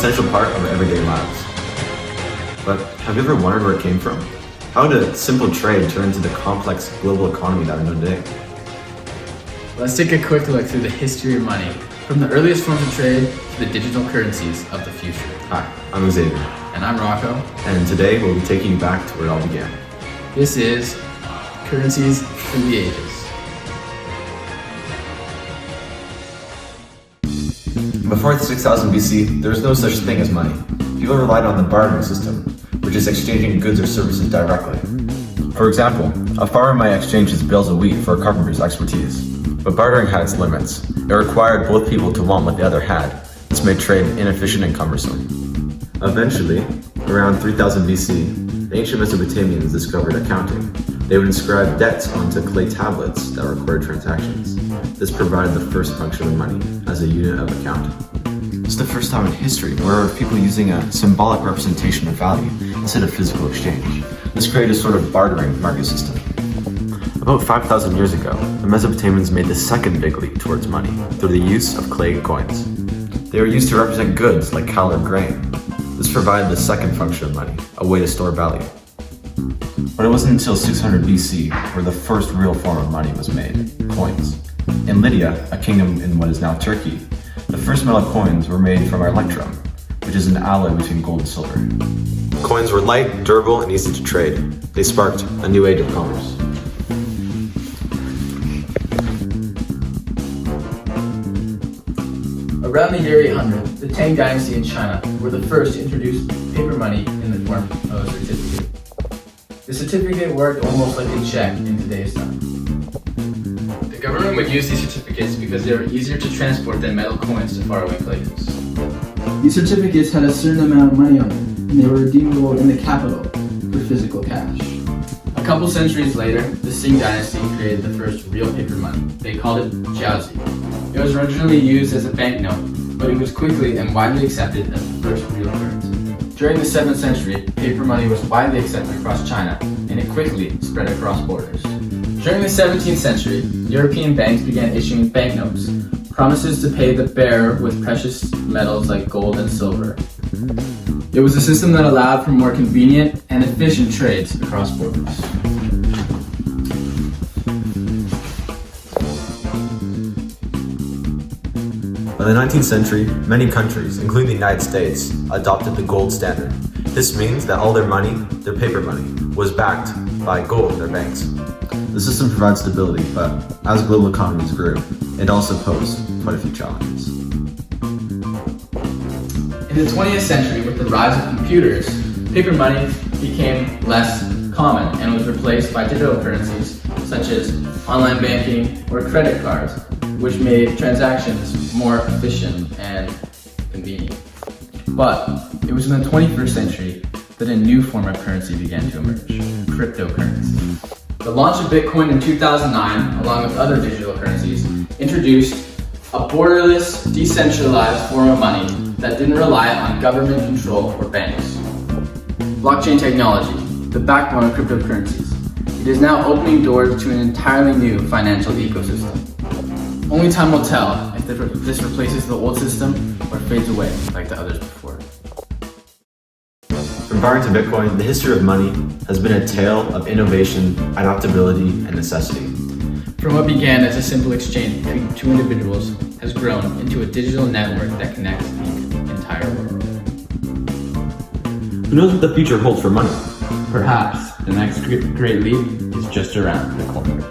essential part of our everyday lives. But have you ever wondered where it came from? How did simple trade turn into the complex global economy that we know today? Let's take a quick look through the history of money, from the earliest forms of trade to the digital currencies of the future. Hi, I'm Xavier. And I'm Rocco. And today we'll be taking you back to where it all began. This is Currencies through the Ages. Before 6000 BC, there was no such thing as money. People relied on the bartering system, which is exchanging goods or services directly. For example, a farmer might exchange his bales of wheat for a carpenter's expertise. But bartering had its limits. It required both people to want what the other had. This made trade inefficient and cumbersome. Eventually, around 3000 BC, the ancient Mesopotamians discovered accounting. They would inscribe debts onto clay tablets that recorded transactions. This provided the first function of money as a unit of account. It's the first time in history where people using a symbolic representation of value instead of physical exchange. This created a sort of bartering market system. About 5,000 years ago, the Mesopotamians made the second big leap towards money through the use of clay coins. They were used to represent goods like cattle or grain. This provided the second function of money, a way to store value. But it wasn't until 600 BC where the first real form of money was made, coins. In Lydia, a kingdom in what is now Turkey, the first metal coins were made from electrum, which is an alloy between gold and silver. Coins were light, durable, and easy to trade. They sparked a new age of commerce. Around the year 800, the Tang Dynasty in China were the first to introduce paper money in the form of a certificate. The certificate worked almost like a check in today's time. The government would use these certificates because they were easier to transport than metal coins to faraway places. These certificates had a certain amount of money on them, and they were redeemable in the capital for physical cash. A couple centuries later, the Qing Dynasty created the first real paper money. They called it jiazi. It was originally used as a banknote, but it was quickly and widely accepted as the first real currency. During the 7th century, paper money was widely accepted across China, and it quickly spread across borders. During the 17th century, European banks began issuing banknotes, promises to pay the bearer with precious metals like gold and silver. It was a system that allowed for more convenient and efficient trades across borders. By the 19th century, many countries, including the United States, adopted the gold standard. This means that all their money, their paper money, was backed by gold in their banks. The system provides stability, but as global economies grew, it also posed quite a few challenges. In the 20th century, with the rise of computers, paper money became less common and was replaced by digital currencies such as online banking or credit cards, which made transactions more efficient and convenient. But it was in the 21st century that a new form of currency began to emerge, cryptocurrency. The launch of Bitcoin in 2009, along with other digital currencies, introduced a borderless, decentralized form of money that didn't rely on government control or banks. Blockchain technology, the backbone of cryptocurrencies. It is now opening doors to an entirely new financial ecosystem. Only time will tell if this replaces the old system or fades away like the others before. From bartering to Bitcoin, the history of money has been a tale of innovation, adaptability, and necessity. From what began as a simple exchange between two individuals has grown into a digital network that connects the entire world. Who knows what the future holds for money? Perhaps the next great leap is just around the corner.